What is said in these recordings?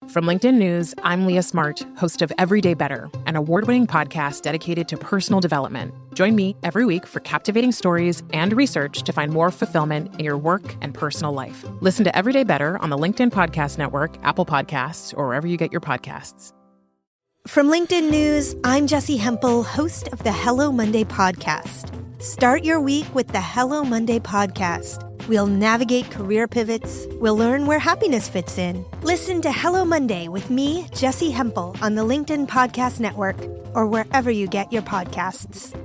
From LinkedIn News, I'm Leah Smart, host of Everyday Better, an award-winning podcast dedicated to personal development. Join me every week for captivating stories and research to find more fulfillment in your work and personal life. Listen to Everyday Better on the LinkedIn Podcast Network, Apple Podcasts, or wherever you get your podcasts. From LinkedIn News, I'm Jessie Hempel, host of the Hello Monday podcast. Start your week with the Hello Monday podcast. We'll navigate career pivots. We'll learn where happiness fits in. Listen to Hello Monday with me, Jessie Hempel, on the LinkedIn Podcast Network or wherever you get your podcasts.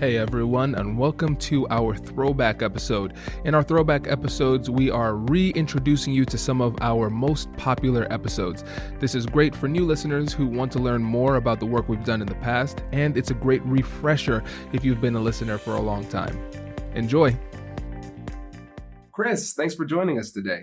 Hey everyone, and welcome to our throwback episode. In our throwback episodes, we are reintroducing you to some of our most popular episodes. This is great for new listeners who want to learn more about the work we've done in the past, and it's a great refresher if you've been a listener for a long time. Enjoy. Chris, thanks for joining us today.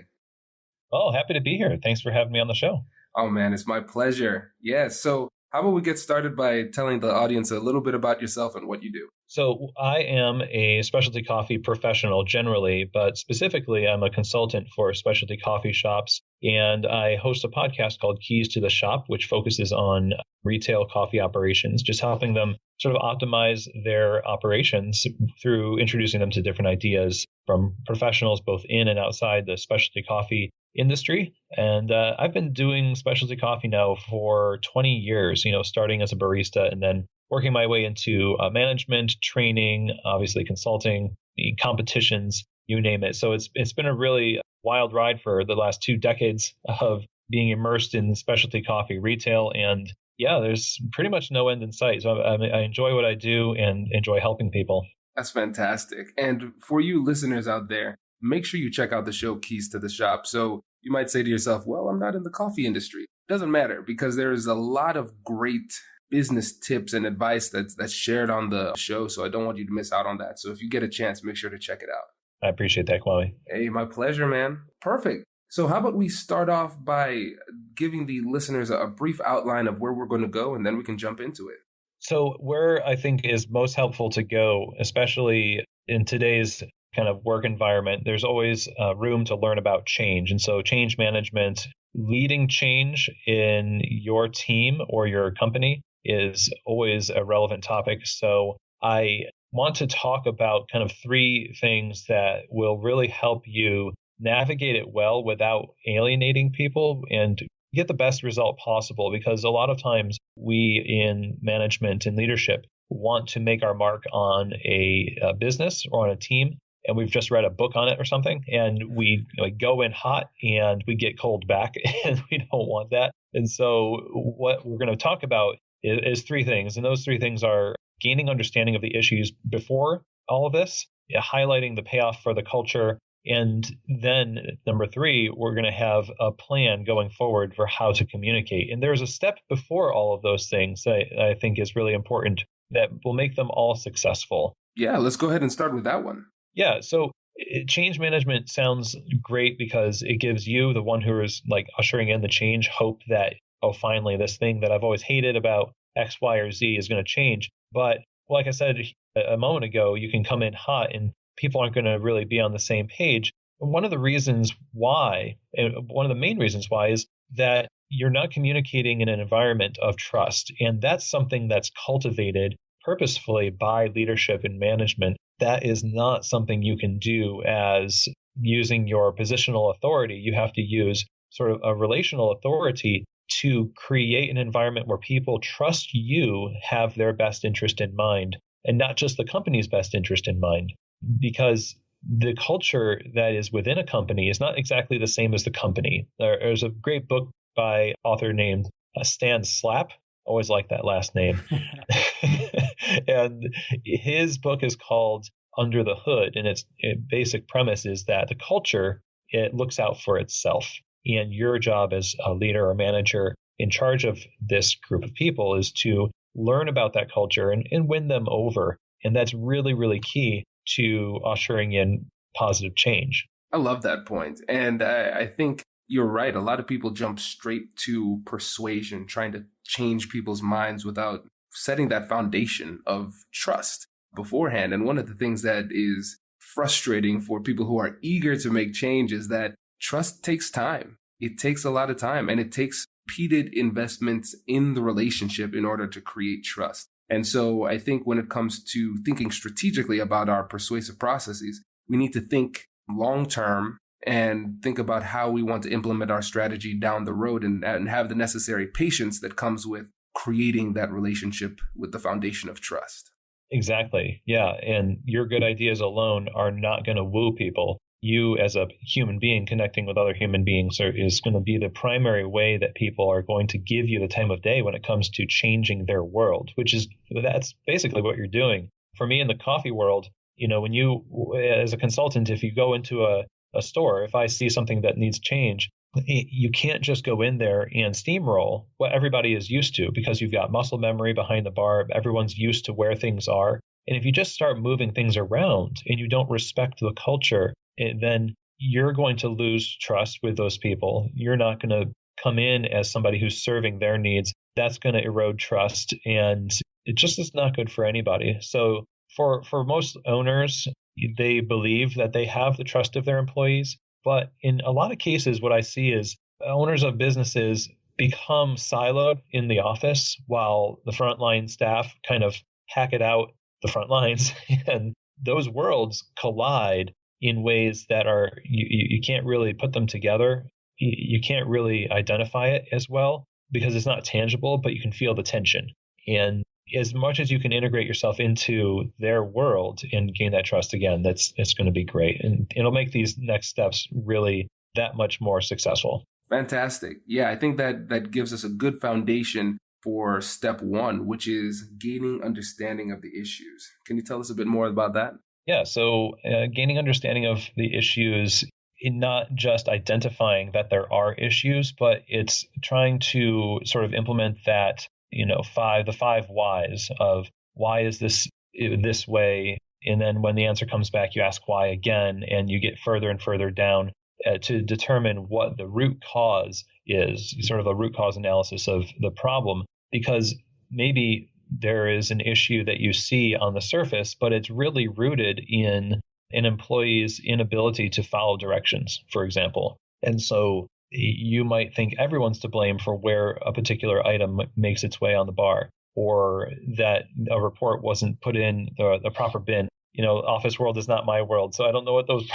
Oh, happy to be here. Thanks for having me on the show. Oh man, it's my pleasure. Yeah, so how about we get started by telling the audience a little bit about yourself and what you do? So I am a specialty coffee professional generally, but specifically I'm a consultant for specialty coffee shops, and I host a podcast called Keys to the Shop, which focuses on retail coffee operations, just helping them sort of optimize their operations through introducing them to different ideas from professionals both in and outside the specialty coffee industry. And I've been doing specialty coffee now for 20 years, starting as a barista and then working my way into management, training, obviously consulting, competitions, you name it. So it's been a really wild ride for the last 2 decades of being immersed in specialty coffee retail. And yeah, there's pretty much no end in sight. So I enjoy what I do and enjoy helping people. That's fantastic. And for you listeners out there, make sure you check out the show Keys to the Shop. So you might say to yourself, well, I'm not in the coffee industry. It doesn't matter, because there is a lot of great business tips and advice that's shared on the show. So I don't want you to miss out on that. So if you get a chance, make sure to check it out. I appreciate that, Kwame. Hey, my pleasure, man. Perfect. So how about we start off by giving the listeners a brief outline of where we're going to go, and then we can jump into it. So where I think is most helpful to go, especially in today's kind of work environment, there's always room to learn about change. And so change management, leading change in your team or your company is always a relevant topic. So I want to talk about kind of 3 things that will really help you navigate it well without alienating people and get the best result possible. Because a lot of times we in management and leadership want to make our mark on a business or on a team, and we've just read a book on it or something, and we go in hot and we get cold back, and we don't want that. And so what we're going to talk about is 3 things. And those 3 things are gaining understanding of the issues before all of this, highlighting the payoff for the culture, and then number 3, we're going to have a plan going forward for how to communicate. And there's a step before all of those things that I think is really important that will make them all successful. Yeah, let's go ahead and start with that one. Yeah, so change management sounds great because it gives you, the one who is like ushering in the change, hope that, oh, finally, this thing that I've always hated about X, Y, or Z is going to change. But like I said a moment ago, you can come in hot and people aren't going to really be on the same page. And one of the reasons why, and one of the main reasons why, is that you're not communicating in an environment of trust. And that's something that's cultivated purposefully by leadership and management. That is not something you can do as using your positional authority. You have to use sort of a relational authority to create an environment where people trust you have their best interest in mind, and not just the company's best interest in mind. Because the culture that is within a company is not exactly the same as the company. There's a great book by author named Stan Slapp. Always like that last name. And his book is called Under the Hood. And its basic premise is that the culture, it looks out for itself. And your job as a leader or manager in charge of this group of people is to learn about that culture and win them over. And that's really, really key to ushering in positive change. I love that point. And I think you're right. A lot of people jump straight to persuasion, trying to change people's minds without setting that foundation of trust beforehand. And one of the things that is frustrating for people who are eager to make change is that trust takes time. It takes a lot of time, and it takes repeated investments in the relationship in order to create trust. And so I think when it comes to thinking strategically about our persuasive processes, we need to think long-term and think about how we want to implement our strategy down the road and have the necessary patience that comes with creating that relationship with the foundation of trust. Exactly. Yeah. And your good ideas alone are not going to woo people. You as a human being connecting with other human beings is going to be the primary way that people are going to give you the time of day when it comes to changing their world, that's basically what you're doing. For me in the coffee world, when you, as a consultant, if you go into a store, if I see something that needs change, you can't just go in there and steamroll what everybody is used to because you've got muscle memory behind the bar. Everyone's used to where things are. And if you just start moving things around and you don't respect the culture, then you're going to lose trust with those people. You're not going to come in as somebody who's serving their needs. That's going to erode trust. And it just is not good for anybody. So for most owners, they believe that they have the trust of their employees. But in a lot of cases, what I see is owners of businesses become siloed in the office while the frontline staff kind of hack it out the front lines. And those worlds collide in ways that are, you can't really put them together. You can't really identify it as well because it's not tangible, but you can feel the tension. And as much as you can integrate yourself into their world and gain that trust again, it's going to be great. And it'll make these next steps really that much more successful. Fantastic. Yeah, I think that gives us a good foundation for step one, which is gaining understanding of the issues. Can you tell us a bit more about that? Yeah, so gaining understanding of the issues, in not just identifying that there are issues, but it's trying to sort of implement that, the 5 whys of why is this way? And then when the answer comes back, you ask why again, and you get further and further down to determine what the root cause is, sort of a root cause analysis of the problem, because maybe there is an issue that you see on the surface, but it's really rooted in an employee's inability to follow directions, for example. And so you might think everyone's to blame for where a particular item makes its way on the bar, or that a report wasn't put in the proper bin. Office world is not my world, so I don't know what those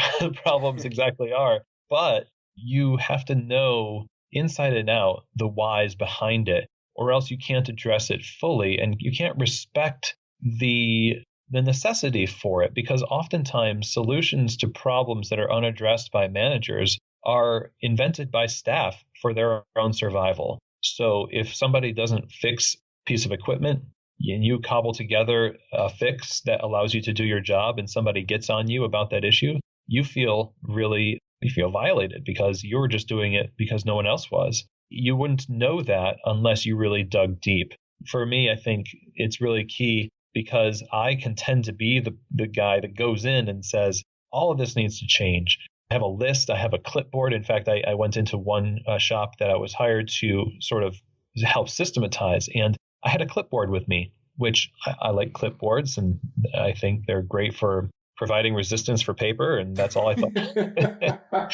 problems exactly are. But you have to know inside and out the whys behind it, or else you can't address it fully, and you can't respect the necessity for it, because oftentimes solutions to problems that are unaddressed by managers are invented by staff for their own survival. So if somebody doesn't fix a piece of equipment and you cobble together a fix that allows you to do your job and somebody gets on you about that issue, you feel violated because you were just doing it because no one else was. You wouldn't know that unless you really dug deep. For me, I think it's really key because I can tend to be the guy that goes in and says, all of this needs to change. I have a list. I have a clipboard. In fact, I went into one shop that I was hired to sort of help systematize, and I had a clipboard with me, which I like clipboards, and I think they're great for providing resistance for paper, and that's all I thought.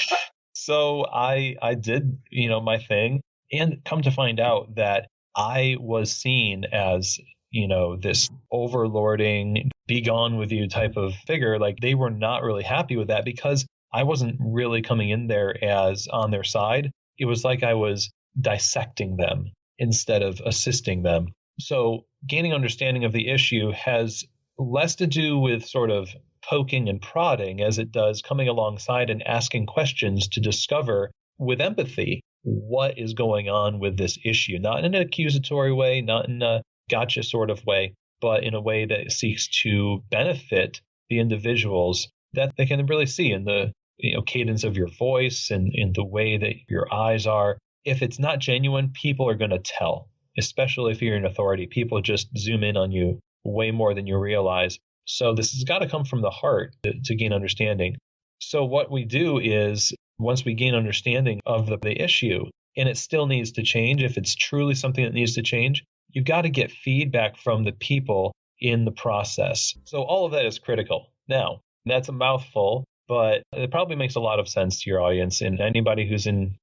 So I did, my thing, and come to find out that I was seen as, this overlording, be gone with you type of figure. Like, they were not really happy with that because I wasn't really coming in there as on their side. It was like I was dissecting them instead of assisting them. So gaining understanding of the issue has less to do with sort of poking and prodding as it does coming alongside and asking questions to discover with empathy what is going on with this issue, not in an accusatory way, not in a gotcha sort of way, but in a way that seeks to benefit the individuals, that they can really see in the cadence of your voice and in the way that your eyes are. If it's not genuine, people are going to tell, especially if you're in authority. People just zoom in on you way more than you realize. So this has got to come from the heart to gain understanding. So what we do is, once we gain understanding of the issue, and it still needs to change, if it's truly something that needs to change, you've got to get feedback from the people in the process. So all of that is critical. Now, that's a mouthful, but it probably makes a lot of sense to your audience, and anybody who's in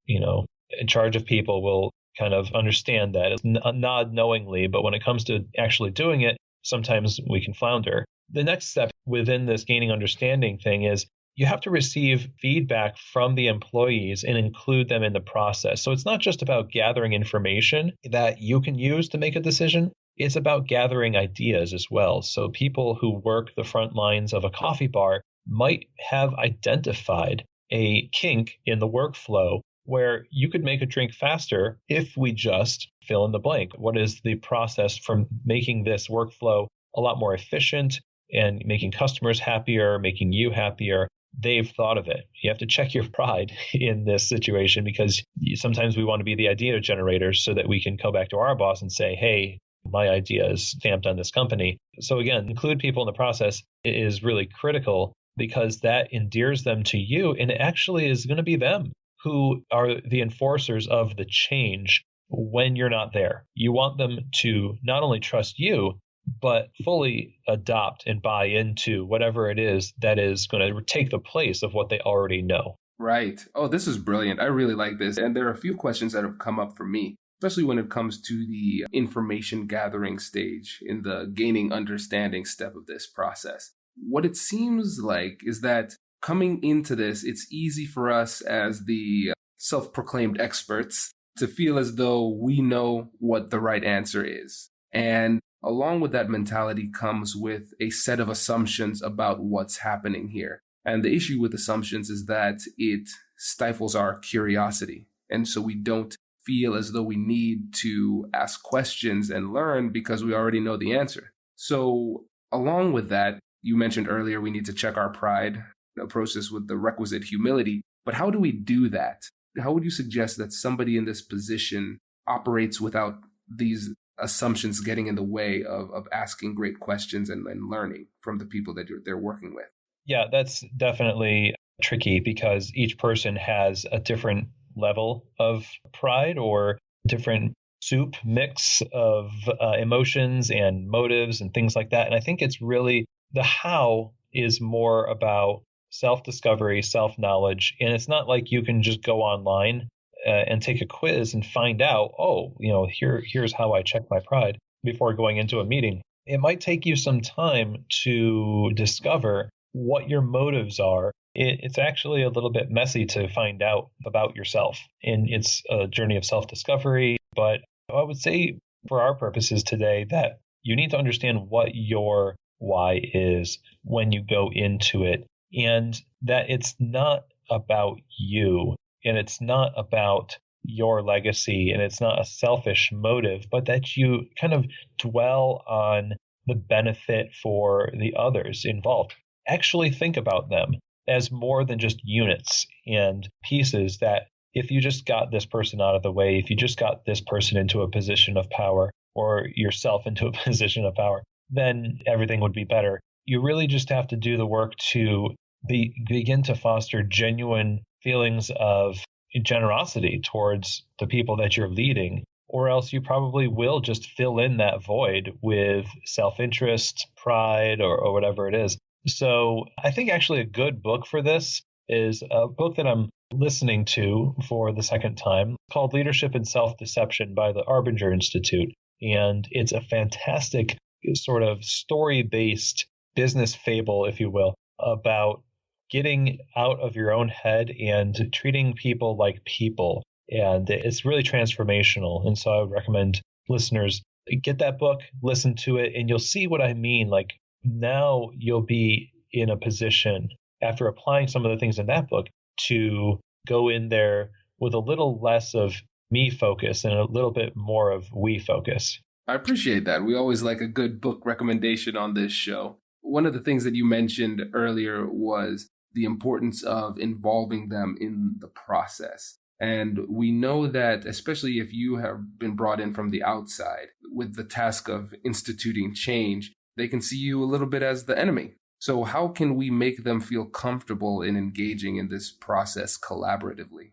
charge of people will kind of understand that. It's nod knowingly, but when it comes to actually doing it, sometimes we can flounder. The next step within this gaining understanding thing is you have to receive feedback from the employees and include them in the process. So it's not just about gathering information that you can use to make a decision. It's about gathering ideas as well. So people who work the front lines of a coffee bar might have identified a kink in the workflow where you could make a drink faster if we just fill in the blank. What is the process from making this workflow a lot more efficient and making customers happier, making you happier? They've thought of it. You have to check your pride in this situation, because sometimes we want to be the idea generators so that we can go back to our boss and say, hey, my idea is stamped on this company. So again, include people in the process is really critical, because that endears them to you, and it actually is going to be them who are the enforcers of the change when you're not there. You want them to not only trust you, but fully adopt and buy into whatever it is that is going to take the place of what they already know. Right. Oh, this is brilliant. I really like this. And there are a few questions that have come up for me, especially when it comes to the information gathering stage in the gaining understanding step of this process. What it seems like is that coming into this, it's easy for us as the self-proclaimed experts to feel as though we know what the right answer is. And along with that mentality comes with a set of assumptions about what's happening here. And the issue with assumptions is that it stifles our curiosity. And so we don't feel as though we need to ask questions and learn because we already know the answer. So along with that, you mentioned earlier we need to check our pride, approach this with the requisite humility. But how do we do that? How would you suggest that somebody in this position operates without these assumptions getting in the way of asking great questions and learning from the people that they're working with? Yeah, that's definitely tricky, because each person has a different level of pride or different soup mix of emotions and motives and things like that. And I think it's really the how is more about self-discovery, self-knowledge. And it's not like you can just go online and take a quiz and find out, here's how I check my pride before going into a meeting. It might take you some time to discover what your motives are. It's actually a little bit messy to find out about yourself. And it's a journey of self-discovery. But I would say for our purposes today that you need to understand what your why is when you go into it, and that it's not about you. And it's not about your legacy, and it's not a selfish motive, but that you kind of dwell on the benefit for the others involved. Actually think about them as more than just units and pieces that if you just got this person out of the way, if you just got this person into a position of power or yourself into a position of power, then everything would be better. You really just have to do the work to begin to foster genuine feelings of generosity towards the people that you're leading, or else you probably will just fill in that void with self-interest, pride, or whatever it is. So I think actually a good book for this is a book that I'm listening to for the second time called Leadership and Self-Deception by the Arbinger Institute. And it's a fantastic sort of story-based business fable, if you will, about getting out of your own head and treating people like people. And it's really transformational. And so I would recommend listeners get that book, listen to it, and you'll see what I mean. Like now you'll be in a position after applying some of the things in that book to go in there with a little less of me focus and a little bit more of we focus. I appreciate that. We always like a good book recommendation on this show. One of the things that you mentioned earlier was the importance of involving them in the process. And we know that, especially if you have been brought in from the outside with the task of instituting change, they can see you a little bit as the enemy. So how can we make them feel comfortable in engaging in this process collaboratively?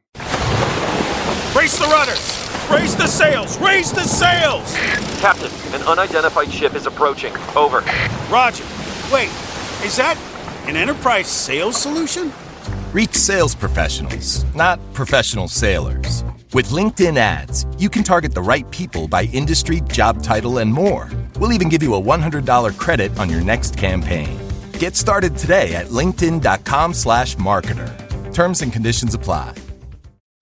Raise the rudders! Raise the sails! Raise the sails! Captain, an unidentified ship is approaching. Over. Roger. Wait, is that an Enterprise sales solution? Reach sales professionals, not professional sailors. With LinkedIn ads, you can target the right people by industry, job title, and more. We'll even give you a $100 credit on your next campaign. Get started today at linkedin.com/marketer. Terms and conditions apply.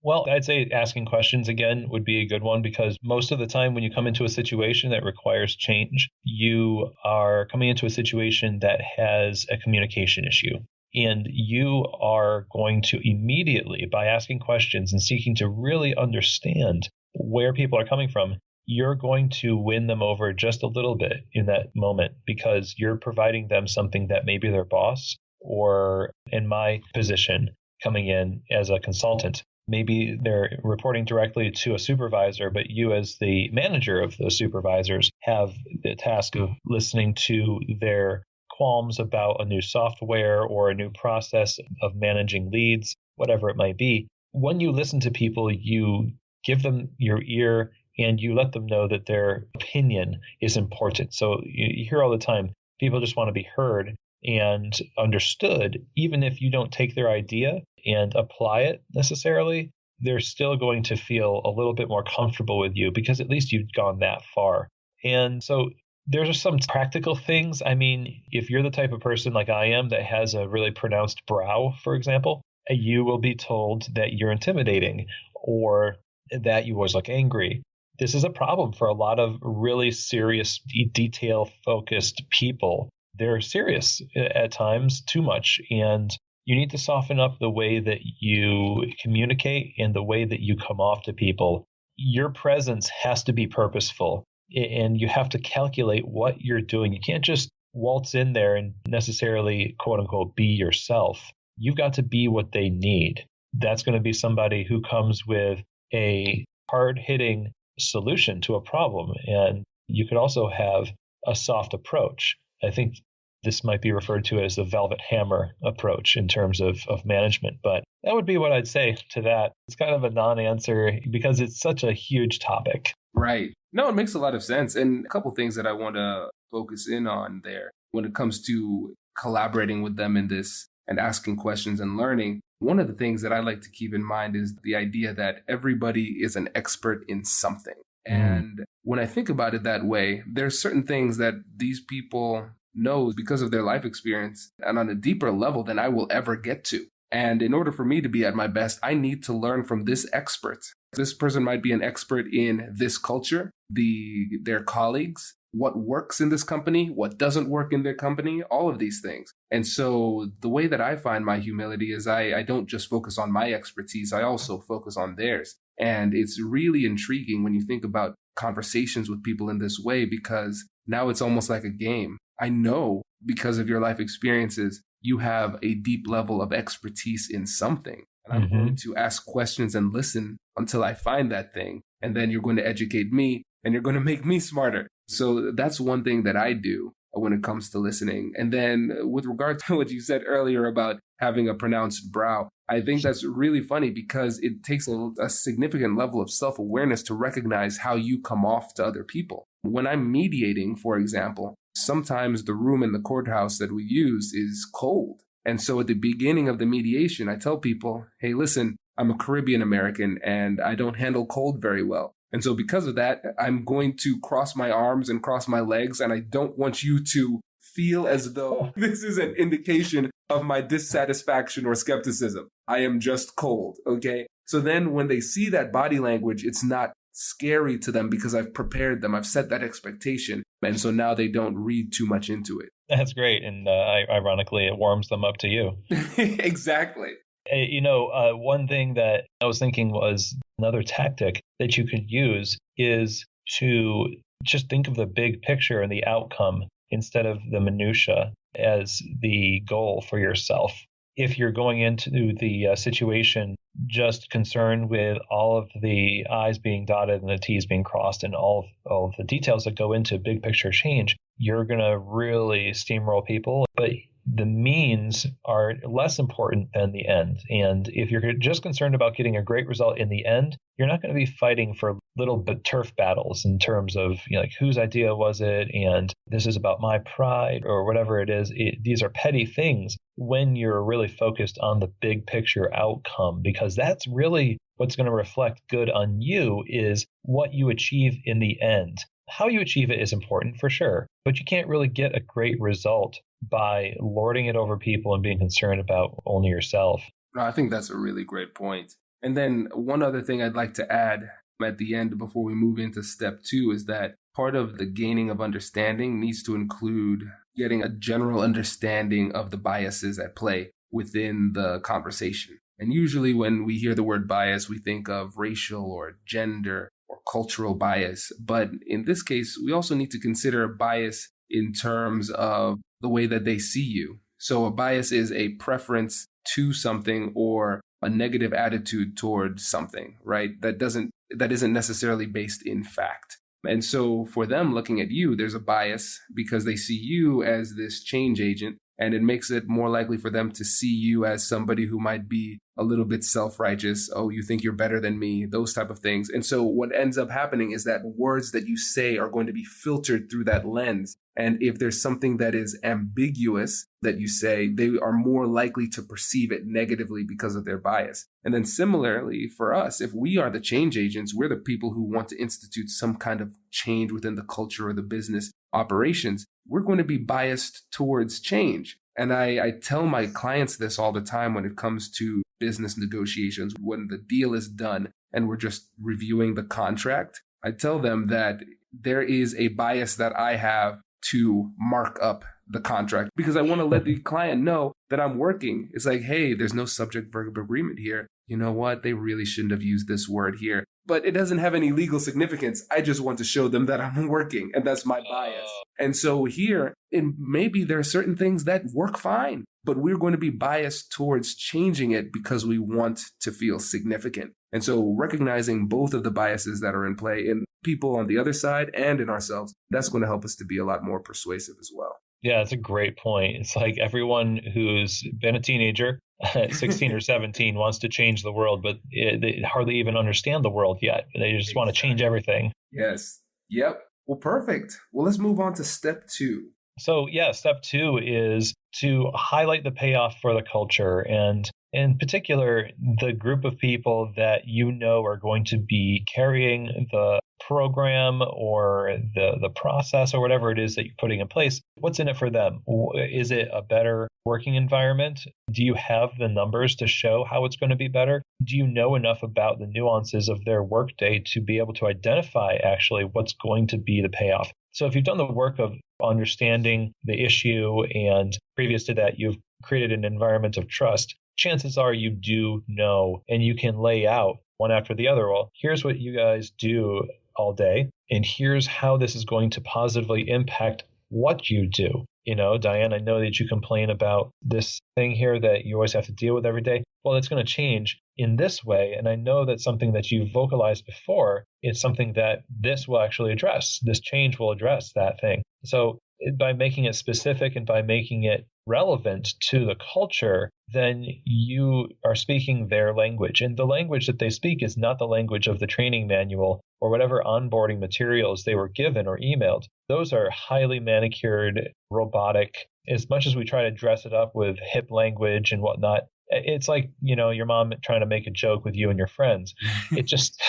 Well, I'd say asking questions again would be a good one, because most of the time when you come into a situation that requires change, you are coming into a situation that has a communication issue. And you are going to immediately, by asking questions and seeking to really understand where people are coming from, you're going to win them over just a little bit in that moment, because you're providing them something that maybe their boss, or in my position coming in as a consultant, maybe they're reporting directly to a supervisor, but you as the manager of those supervisors have the task of listening to their qualms about a new software or a new process of managing leads, whatever it might be. When you listen to people, you give them your ear and you let them know that their opinion is important. So you hear all the time, people just want to be heard and understood. Even if you don't take their idea and apply it necessarily, they're still going to feel a little bit more comfortable with you, because at least you've gone that far. And so there are some practical things. I mean, if you're the type of person like I am that has a really pronounced brow, for example, you will be told that you're intimidating or that you always look angry. This is a problem for a lot of really serious, detail-focused people. They're serious at times, too much, and you need to soften up the way that you communicate and the way that you come off to people. Your presence has to be purposeful, and you have to calculate what you're doing. You can't just waltz in there and necessarily, quote unquote, be yourself. You've got to be what they need. That's going to be somebody who comes with a hard-hitting solution to a problem. And you could also have a soft approach. I think this might be referred to as the velvet hammer approach in terms of management. But that would be what I'd say to that. It's kind of a non-answer because it's such a huge topic. Right. No, it makes a lot of sense. And a couple things that I want to focus in on there when it comes to collaborating with them in this and asking questions and learning. One of the things that I like to keep in mind is the idea that everybody is an expert in something. And when I think about it that way, there's certain things that these people know because of their life experience and on a deeper level than I will ever get to. And in order for me to be at my best, I need to learn from this expert. This person might be an expert in this culture, their colleagues, what works in this company, what doesn't work in their company, all of these things. And so the way that I find my humility is I don't just focus on my expertise, I also focus on theirs. And it's really intriguing when you think about conversations with people in this way, because now it's almost like a game. I know because of your life experiences, you have a deep level of expertise in something. And I'm going to ask questions and listen until I find that thing. And then you're going to educate me and you're going to make me smarter. So that's one thing that I do when it comes to listening. And then with regard to what you said earlier about having a pronounced brow, I think that's really funny because it takes a significant level of self-awareness to recognize how you come off to other people. When I'm mediating, for example, sometimes the room in the courthouse that we use is cold. And so at the beginning of the mediation, I tell people, hey, listen, I'm a Caribbean American and I don't handle cold very well. And so because of that, I'm going to cross my arms and cross my legs. And I don't want you to feel as though this is an indication of my dissatisfaction or skepticism. I am just cold. Okay. So then when they see that body language, it's not scary to them because I've prepared them. I've set that expectation. And so now they don't read too much into it. That's great. And ironically, it warms them up to you. Exactly. One thing that I was thinking was another tactic that you could use is to just think of the big picture and the outcome instead of the minutia as the goal for yourself. If you're going into the situation just concerned with all of the I's being dotted and the T's being crossed and all of the details that go into big picture change, you're going to really steamroll people. But the means are less important than the end. And if you're just concerned about getting a great result in the end, you're not going to be fighting for little bit turf battles in terms of, like, whose idea was it? And this is about my pride or whatever it is. These are petty things when you're really focused on the big picture outcome, because that's really what's going to reflect good on you is what you achieve in the end. How you achieve it is important for sure, but you can't really get a great result by lording it over people and being concerned about only yourself. No, I think that's a really great point. And then one other thing I'd like to add at the end before we move into step 2 is that part of the gaining of understanding needs to include getting a general understanding of the biases at play within the conversation. And usually when we hear the word bias, we think of racial or gender or cultural bias. But in this case, we also need to consider bias in terms of the way that they see you. So a bias is a preference to something or a negative attitude towards something, right? That isn't necessarily based in fact. And so for them looking at you, there's a bias because they see you as this change agent, and it makes it more likely for them to see you as somebody who might be a little bit self-righteous. Oh, you think you're better than me, those type of things. And so what ends up happening is that words that you say are going to be filtered through that lens. And if there's something that is ambiguous that you say, they are more likely to perceive it negatively because of their bias. And then similarly for us, if we are the change agents, we're the people who want to institute some kind of change within the culture or the business operations, we're going to be biased towards change. And I tell my clients this all the time when it comes to business negotiations. When the deal is done and we're just reviewing the contract, I tell them that there is a bias that I have to mark up the contract because I want to let the client know that I'm working. It's like, hey, there's no subject verb agreement here. You know what? They really shouldn't have used this word here, but it doesn't have any legal significance. I just want to show them that I'm working, and that's my bias. And so here, maybe there are certain things that work fine, but we're going to be biased towards changing it because we want to feel significant. And so recognizing both of the biases that are in play in people on the other side and in ourselves, that's going to help us to be a lot more persuasive as well. Yeah, that's a great point. It's like everyone who's been a teenager at 16 or 17 wants to change the world, but they hardly even understand the world yet. They just want to change everything. Yes. Yep. Well, perfect. Well, let's move on to step 2. So yeah, step 2 is to highlight the payoff for the culture, and in particular, the group of people that you know are going to be carrying the program or the process or whatever it is that you're putting in place. What's in it for them? Is it a better working environment? Do you have the numbers to show how it's going to be better? Do you know enough about the nuances of their workday to be able to identify actually what's going to be the payoff? So if you've done the work of understanding the issue and previous to that, you've created an environment of trust, chances are you do know and you can lay out one after the other. Well, here's what you guys do all day, and here's how this is going to positively impact what you do. You know, Diane, I know that you complain about this thing here that you always have to deal with every day. Well, it's going to change in this way. And I know that's something that you've vocalized before. It's something that this will actually address. This change will address that thing. So by making it specific and by making it relevant to the culture, then you are speaking their language. And the language that they speak is not the language of the training manual or whatever onboarding materials they were given or emailed. Those are highly manicured, robotic. As much as we try to dress it up with hip language and whatnot, it's like, you know, your mom trying to make a joke with you and your friends. It just,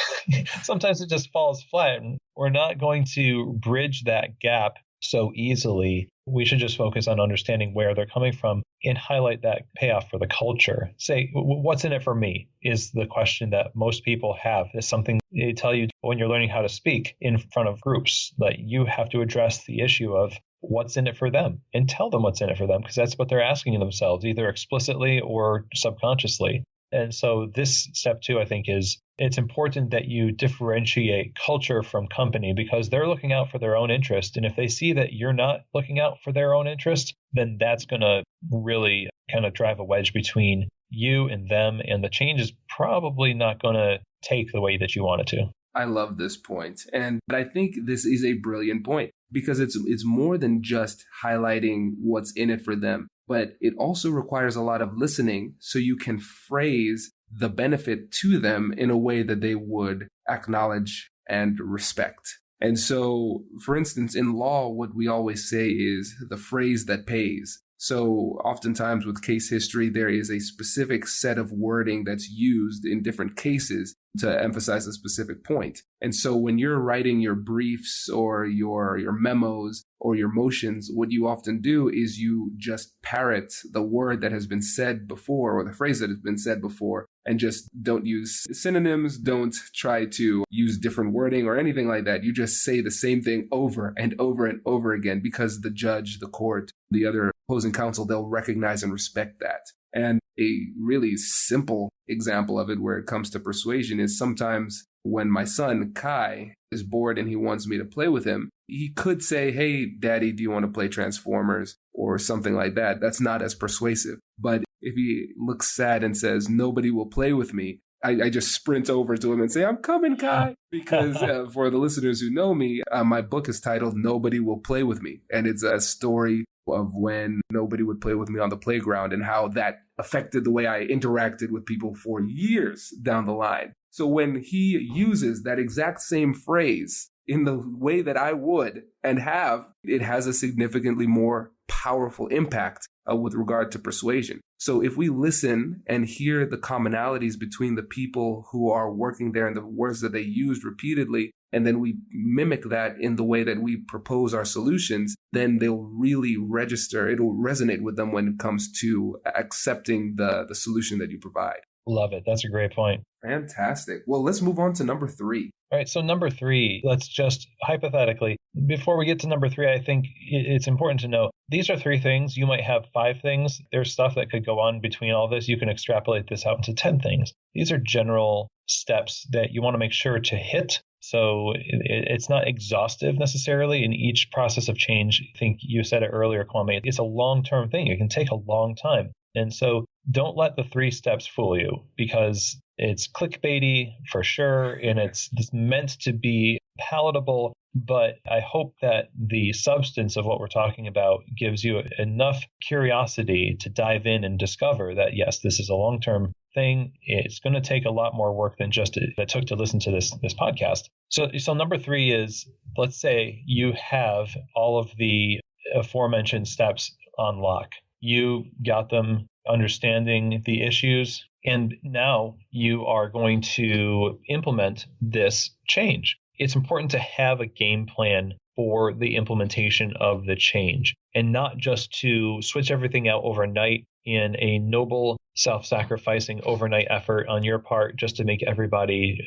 sometimes it just falls flat. And we're not going to bridge that gap so easily. We should just focus on understanding where they're coming from and highlight that payoff for the culture. Say, what's in it for me is the question that most people have. It's something they tell you when you're learning how to speak in front of groups, that you have to address the issue of what's in it for them and tell them what's in it for them, because that's what they're asking themselves, either explicitly or subconsciously. And so this step 2, I think, is it's important that you differentiate culture from company, because they're looking out for their own interest. And if they see that you're not looking out for their own interest, then that's going to really kind of drive a wedge between you and them. And the change is probably not going to take the way that you want it to. I love this point. And I think this is a brilliant point, because it's more than just highlighting what's in it for them, but it also requires a lot of listening so you can phrase the benefit to them in a way that they would acknowledge and respect. And so, for instance, in law, what we always say is the phrase that pays. So oftentimes with case history, there is a specific set of wording that's used in different cases to emphasize a specific point. And so when you're writing your briefs or your memos or your motions, what you often do is you just parrot the word that has been said before or the phrase that has been said before, and just don't use synonyms, don't try to use different wording or anything like that. You just say the same thing over and over and over again because the judge, the court, the other opposing counsel, they'll recognize and respect that. And a really simple example of it where it comes to persuasion is sometimes when my son, Kai, is bored and he wants me to play with him, he could say, "Hey, Daddy, do you want to play Transformers?" or something like that. That's not as persuasive. But if he looks sad and says, "Nobody will play with me," I just sprint over to him and say, "I'm coming, Kai." Because for the listeners who know me, my book is titled "Nobody Will Play With Me." And it's a story of when nobody would play with me on the playground and how that affected the way I interacted with people for years down the line. So when he uses that exact same phrase in the way that I would and have, it has a significantly more powerful impact with regard to persuasion. So if we listen and hear the commonalities between the people who are working there and the words that they use repeatedly, and then we mimic that in the way that we propose our solutions, then they'll really register. It'll resonate with them when it comes to accepting the solution that you provide. Love it. That's a great point. Fantastic. Well, let's move on to number 3. All right. So number 3, let's just hypothetically, before we get to number 3, I think it's important to know these are 3 things. You might have 5 things. There's stuff that could go on between all this. You can extrapolate this out into 10 things. These are general steps that you want to make sure to hit. So it's not exhaustive necessarily in each process of change. I think you said it earlier, Kwame. It's a long-term thing. It can take a long time. And so don't let the 3 steps fool you, because it's clickbaity for sure, and it's meant to be palatable. But I hope that the substance of what we're talking about gives you enough curiosity to dive in and discover that, yes, this is a long-term thing. It's going to take a lot more work than just it took to listen to this podcast. So number 3 is, let's say you have all of the aforementioned steps on lock. You got them understanding the issues, and now you are going to implement this change. It's important to have a game plan for the implementation of the change, and not just to switch everything out overnight in a noble, self-sacrificing overnight effort on your part just to make everybody,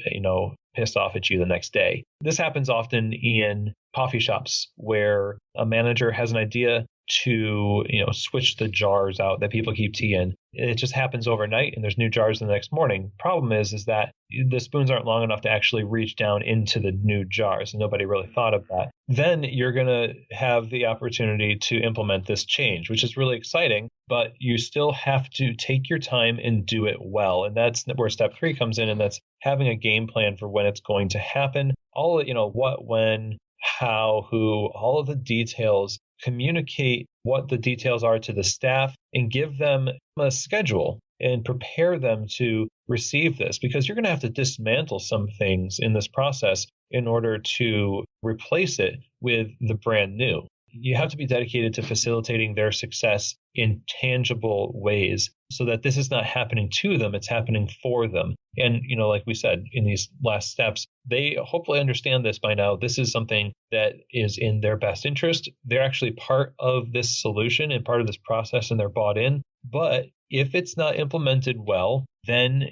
pissed off at you the next day. This happens often in coffee shops where a manager has an idea to, switch the jars out that people keep tea in. It just happens overnight and there's new jars the next morning. Problem is that the spoons aren't long enough to actually reach down into the new jars. And nobody really thought of that. Then you're going to have the opportunity to implement this change, which is really exciting, but you still have to take your time and do it well. And that's where step 3 comes in. And that's having a game plan for when it's going to happen. All, what, when, how, who, all of the details. Communicate what the details are to the staff and give them a schedule and prepare them to receive this, because you're going to have to dismantle some things in this process in order to replace it with the brand new. You have to be dedicated to facilitating their success in tangible ways so that this is not happening to them, it's happening for them. And, like we said in these last steps, they hopefully understand this by now. This is something that is in their best interest. They're actually part of this solution and part of this process, and they're bought in. But if it's not implemented well, then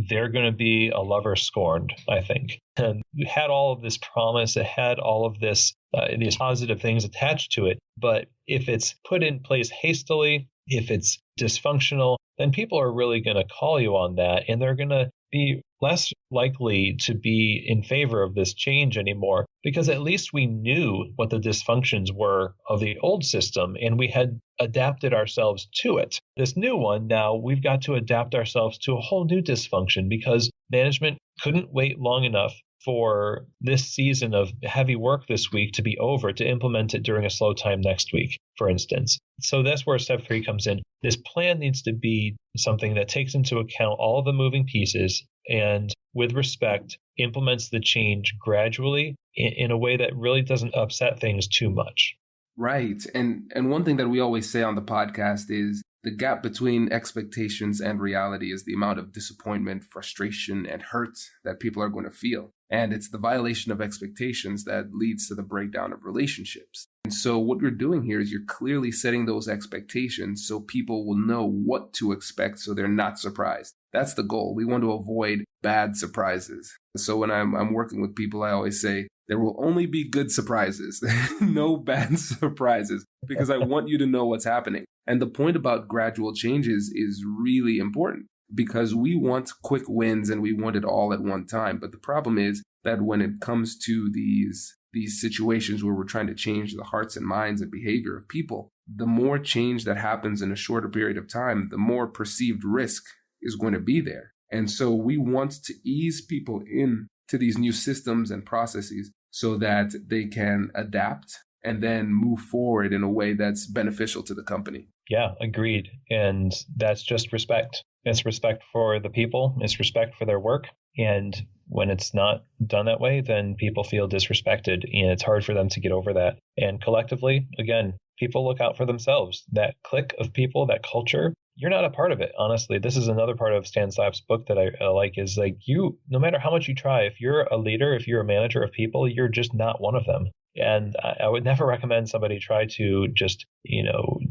they're going to be a lover scorned, I think. And we had all of this promise, it had all of this, these positive things attached to it. But if it's put in place hastily, if it's dysfunctional, then people are really going to call you on that, and they're going to be less likely to be in favor of this change anymore, because at least we knew what the dysfunctions were of the old system and we had adapted ourselves to it. This new one, now we've got to adapt ourselves to a whole new dysfunction because management couldn't wait long enough for this season of heavy work this week to be over to implement it during a slow time next week, for instance. So that's where step 3 comes in. This plan needs to be something that takes into account all of the moving pieces and with respect implements the change gradually in a way that really doesn't upset things too much. Right. And one thing that we always say on the podcast is the gap between expectations and reality is the amount of disappointment, frustration, and hurt that people are going to feel. And it's the violation of expectations that leads to the breakdown of relationships. And so what you're doing here is you're clearly setting those expectations so people will know what to expect so they're not surprised. That's the goal. We want to avoid bad surprises. So when I'm working with people, I always say, there will only be good surprises, no bad surprises, because I want you to know what's happening. And the point about gradual changes is really important because we want quick wins and we want it all at one time. But the problem is that when it comes to these situations where we're trying to change the hearts and minds and behavior of people, the more change that happens in a shorter period of time, the more perceived risk is going to be there. And so we want to ease people in to these new systems and processes so that they can adapt and then move forward in a way that's beneficial to the company. Yeah, agreed. And that's just respect. It's respect for the people. It's respect for their work. And when it's not done that way, then people feel disrespected and it's hard for them to get over that. And collectively, again, people look out for themselves. That clique of people, that culture, you're not a part of it. Honestly, this is another part of Stan Slapp's book that I like is like you, no matter how much you try, if you're a leader, if you're a manager of people, you're just not one of them. And I would never recommend somebody try to just,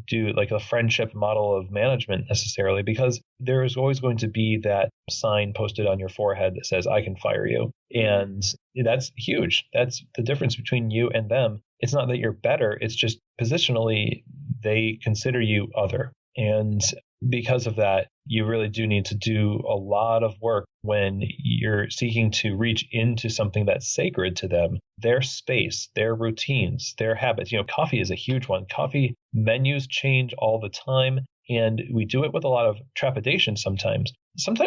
do like a friendship model of management necessarily, because there is always going to be that sign posted on your forehead that says, I can fire you. And that's huge. That's the difference between you and them. It's not that you're better. It's just positionally, they consider you other. And because of that, you really do need to do a lot of work when you're seeking to reach into something that's sacred to them, their space, their routines, their habits. Coffee is a huge one. Coffee menus change all the time, and we do it with a lot of trepidation sometimes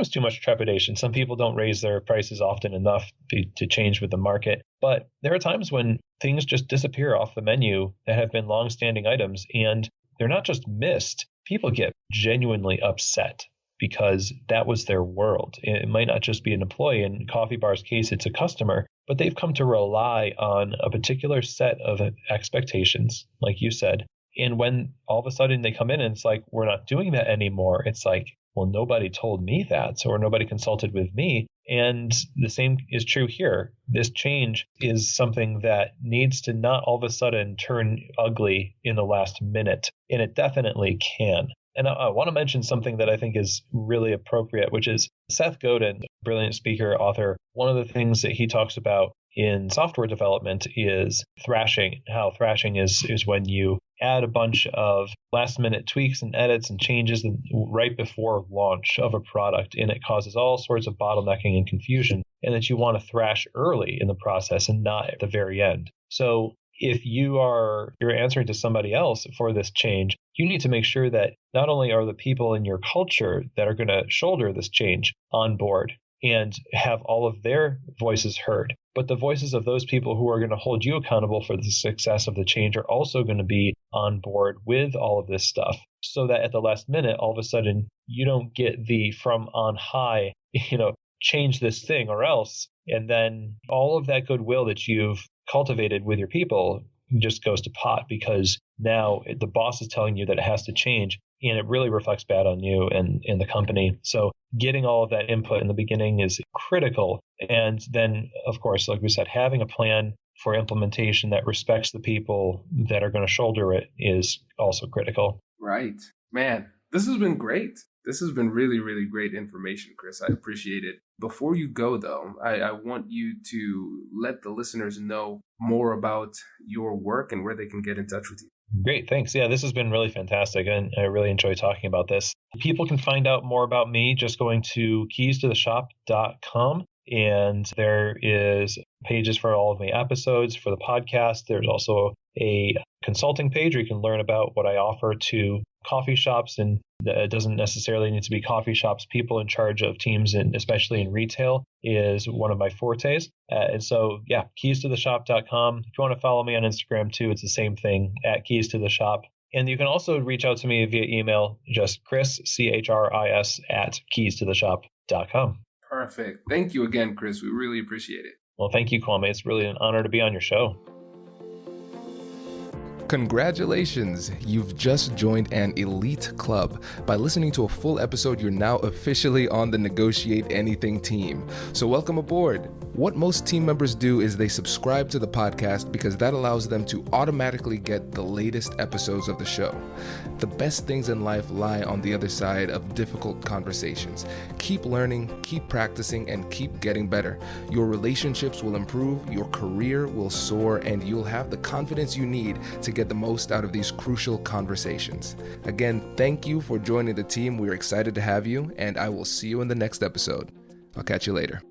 too much trepidation. Some people don't raise their prices often enough to change with the market. But there are times when things just disappear off the menu that have been long-standing items, and they're not just missed. People get genuinely upset because that was their world. It might not just be an employee. In Coffee Bar's case, it's a customer, but they've come to rely on a particular set of expectations, like you said. And when all of a sudden they come in and it's like, we're not doing that anymore, it's like, well, nobody told me that, or nobody consulted with me. And the same is true here. This change is something that needs to not all of a sudden turn ugly in the last minute. And it definitely can. And I want to mention something that I think is really appropriate, which is Seth Godin, brilliant speaker, author. One of the things that he talks about in software development is thrashing. How thrashing is when you add a bunch of last minute tweaks and edits and changes right before launch of a product, and it causes all sorts of bottlenecking and confusion, and that you want to thrash early in the process and not at the very end. So if you're answering to somebody else for this change, you need to make sure that not only are the people in your culture that are going to shoulder this change on board and have all of their voices heard, but the voices of those people who are going to hold you accountable for the success of the change are also going to be on board with all of this stuff, so that at the last minute, all of a sudden, you don't get the from on high, change this thing or else. And then all of that goodwill that you've cultivated with your people just goes to pot because now the boss is telling you that it has to change, and it really reflects bad on you and the company. So getting all of that input in the beginning is critical. And then, of course, like we said, having a plan for implementation that respects the people that are going to shoulder it is also critical. Right. Man, this has been great. This has been really, really great information, Chris. I appreciate it. Before you go, though, I want you to let the listeners know more about your work and where they can get in touch with you. Great. Thanks. Yeah, this has been really fantastic. And I really enjoy talking about this. People can find out more about me just going to keystotheshop.com. and there is pages for all of my episodes for the podcast. There's also a consulting page where you can learn about what I offer to coffee shops, and it doesn't necessarily need to be coffee shops. People in charge of teams, and especially in retail, is one of my fortes. And so, yeah, keystotheshop.com. If you want to follow me on Instagram too, it's the same thing, at Keys to the Shop. And you can also reach out to me via email, just Chris, CHRIS, at keystotheshop.com. Perfect. Thank you again, Chris. We really appreciate it. Well, thank you, Kwame. It's really an honor to be on your show. Congratulations! You've just joined an elite club. By listening to a full episode, you're now officially on the Negotiate Anything team. So welcome aboard. What most team members do is they subscribe to the podcast because that allows them to automatically get the latest episodes of the show. The best things in life lie on the other side of difficult conversations. Keep learning, keep practicing, and keep getting better. Your relationships will improve, your career will soar, and you'll have the confidence you need to get the most out of these crucial conversations. Again, thank you for joining the team. We're excited to have you, and I will see you in the next episode. I'll catch you later.